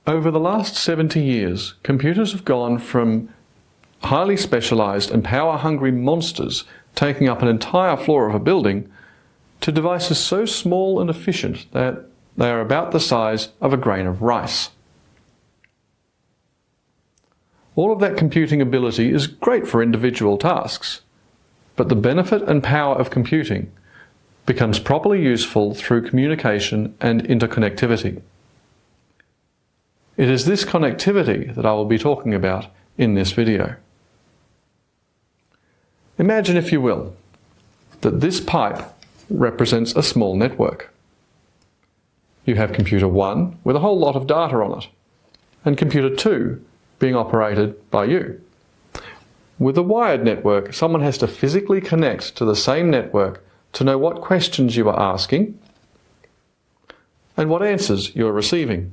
Over the last 70 years, computers have gone from highly specialised and power-hungry monsters taking up an entire floor of a building to devices so small and efficient that they are about the size of a grain of rice. All of that computing ability is great for individual tasks, but the benefit and power of computing becomes properly useful through communication and interconnectivity. It is this connectivity that I will be talking about in this video. Imagine, if you will, that this pipe represents a small network. You have computer 1 with a whole lot of data on it, and computer 2 being operated by you. With a wired network, someone has to physically connect to the same network to know what questions you are asking and what answers you are receiving.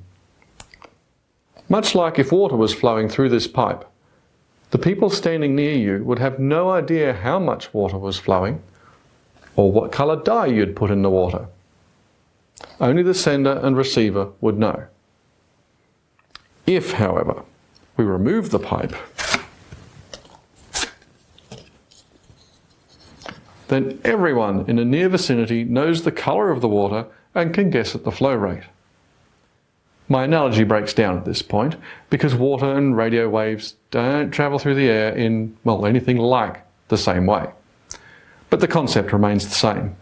Much like if water was flowing through this pipe, the people standing near you would have no idea how much water was flowing or what colour dye you'd put in the water. Only the sender and receiver would know. If, however, we remove the pipe, then everyone in a near vicinity knows the colour of the water and can guess at the flow rate. My analogy breaks down at this point because water and radio waves don't travel through the air in, well, anything like the same way. But the concept remains the same.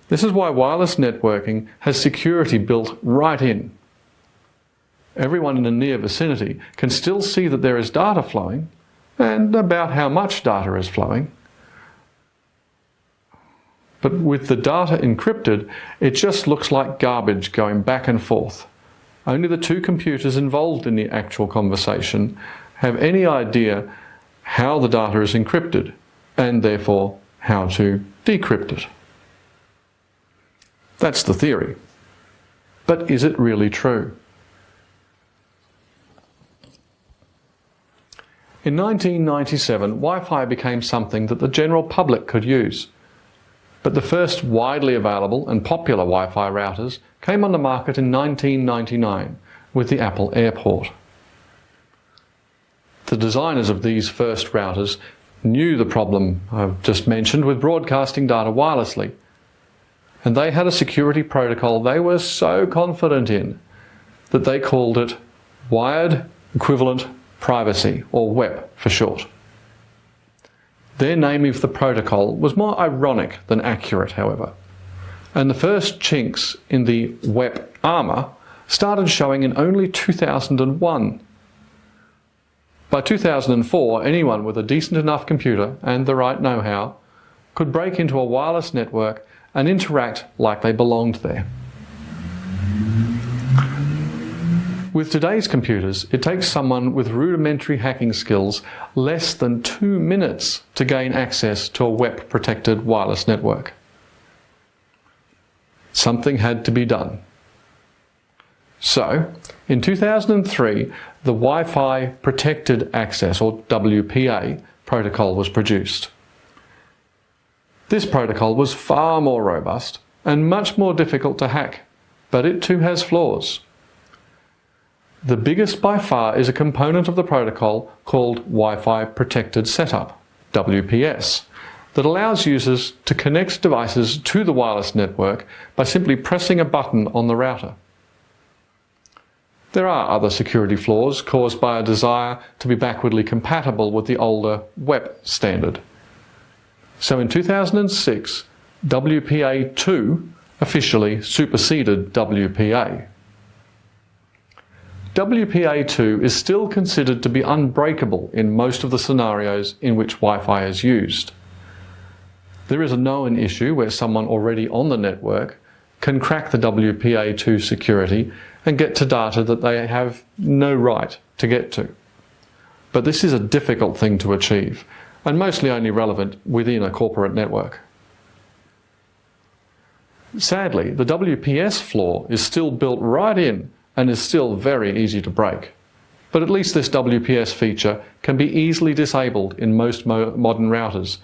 This is why wireless networking has security built right in. Everyone in a near vicinity can still see that there is data flowing and about how much data is flowing. But with the data encrypted, it just looks like garbage going back and forth. Only the two computers involved in the actual conversation have any idea how the data is encrypted and therefore how to decrypt it. That's the theory. But is it really true? In 1997, Wi-Fi became something that the general public could use. But the first widely available and popular Wi-Fi routers came on the market in 1999 with the Apple AirPort. The designers of these first routers knew the problem I've just mentioned with broadcasting data wirelessly, and they had a security protocol they were so confident in that they called it Wired Equivalent Privacy, or WEP for short. Their name of the protocol was more ironic than accurate, however, and the first chinks in the WEP armour started showing in only 2001. By 2004, anyone with a decent enough computer and the right know-how could break into a wireless network and interact like they belonged there. With today's computers, it takes someone with rudimentary hacking skills less than 2 minutes to gain access to a WEP-protected wireless network. Something had to be done. So, in 2003, the Wi-Fi Protected Access, or WPA, protocol was produced. This protocol was far more robust and much more difficult to hack, but it too has flaws. The biggest by far is a component of the protocol called Wi-Fi Protected Setup, WPS, that allows users to connect devices to the wireless network by simply pressing a button on the router. There are other security flaws caused by a desire to be backwardly compatible with the older WEP standard. So in 2006, WPA2 officially superseded WPA. WPA2 is still considered to be unbreakable in most of the scenarios in which Wi-Fi is used. There is a known issue where someone already on the network can crack the WPA2 security and get to data that they have no right to get to. But this is a difficult thing to achieve, and mostly only relevant within a corporate network. Sadly, the WPS flaw is still built right in and is still very easy to break. But at least this WPS feature can be easily disabled in most modern routers,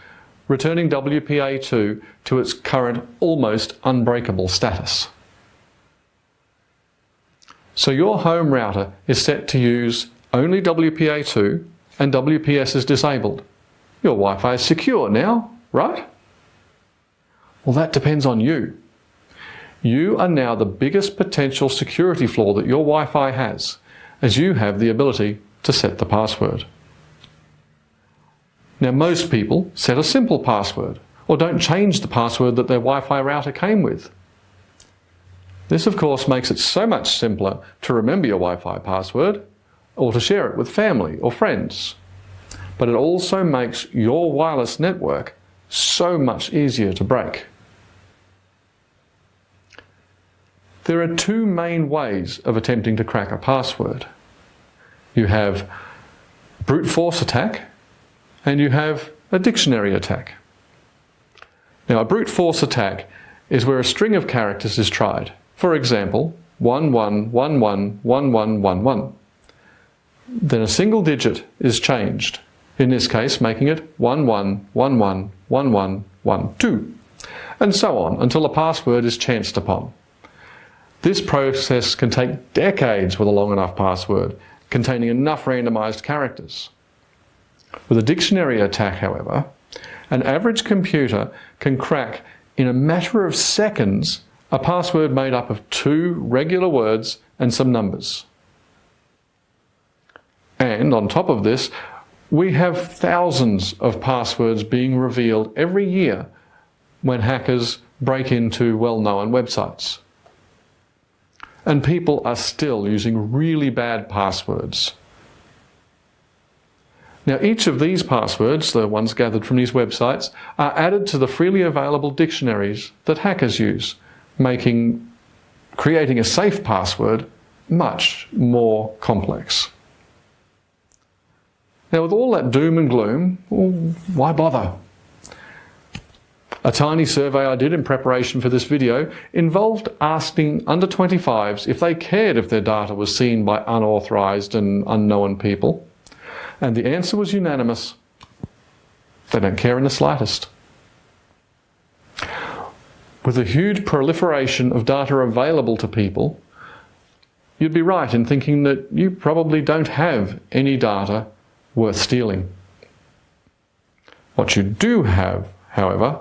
returning WPA2 to its current almost unbreakable status. So your home router is set to use only WPA2 and WPS is disabled. Your Wi-Fi is secure now, right? Well, that depends on you. You are now the biggest potential security flaw that your Wi-Fi has, as you have the ability to set the password. Now, most people set a simple password or don't change the password that their Wi-Fi router came with. This, of course, makes it so much simpler to remember your Wi-Fi password or to share it with family or friends. But it also makes your wireless network so much easier to break. There are two main ways of attempting to crack a password. You have brute force attack and you have a dictionary attack. Now, a brute force attack is where a string of characters is tried. For example, 11111111. Then a single digit is changed, in this case making it 11111112, and so on until a password is chanced upon. This process can take decades with a long enough password containing enough randomized characters. With a dictionary attack, however, an average computer can crack in a matter of seconds a password made up of 2 regular words and some numbers. And on top of this, we have thousands of passwords being revealed every year when hackers break into well-known websites. And people are still using really bad passwords. Now, each of these passwords, the ones gathered from these websites, are added to the freely available dictionaries that hackers use, creating a safe password much more complex. Now, with all that doom and gloom, well, why bother? A tiny survey I did in preparation for this video involved asking under 25s if they cared if their data was seen by unauthorized and unknown people. And the answer was unanimous. They don't care in the slightest. With a huge proliferation of data available to people, you'd be right in thinking that you probably don't have any data worth stealing. What you do have, however,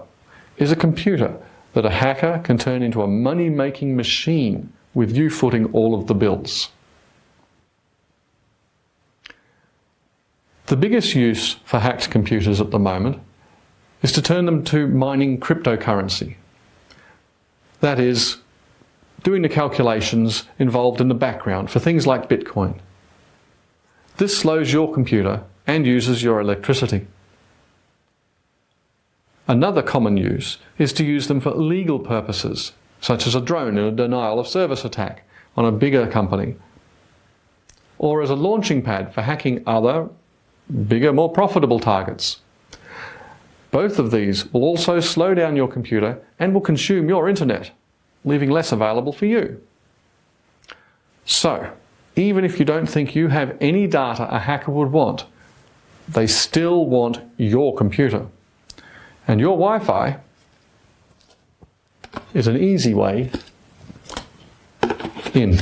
is a computer that a hacker can turn into a money-making machine with you footing all of the bills. The biggest use for hacked computers at the moment is to turn them to mining cryptocurrency. That is, doing the calculations involved in the background for things like Bitcoin. This slows your computer and uses your electricity. Another common use is to use them for legal purposes, such as a drone in a denial of service attack on a bigger company, or as a launching pad for hacking other, bigger, more profitable targets. Both of these will also slow down your computer and will consume your internet, leaving less available for you. So, even if you don't think you have any data a hacker would want, they still want your computer. And your Wi-Fi is an easy way in.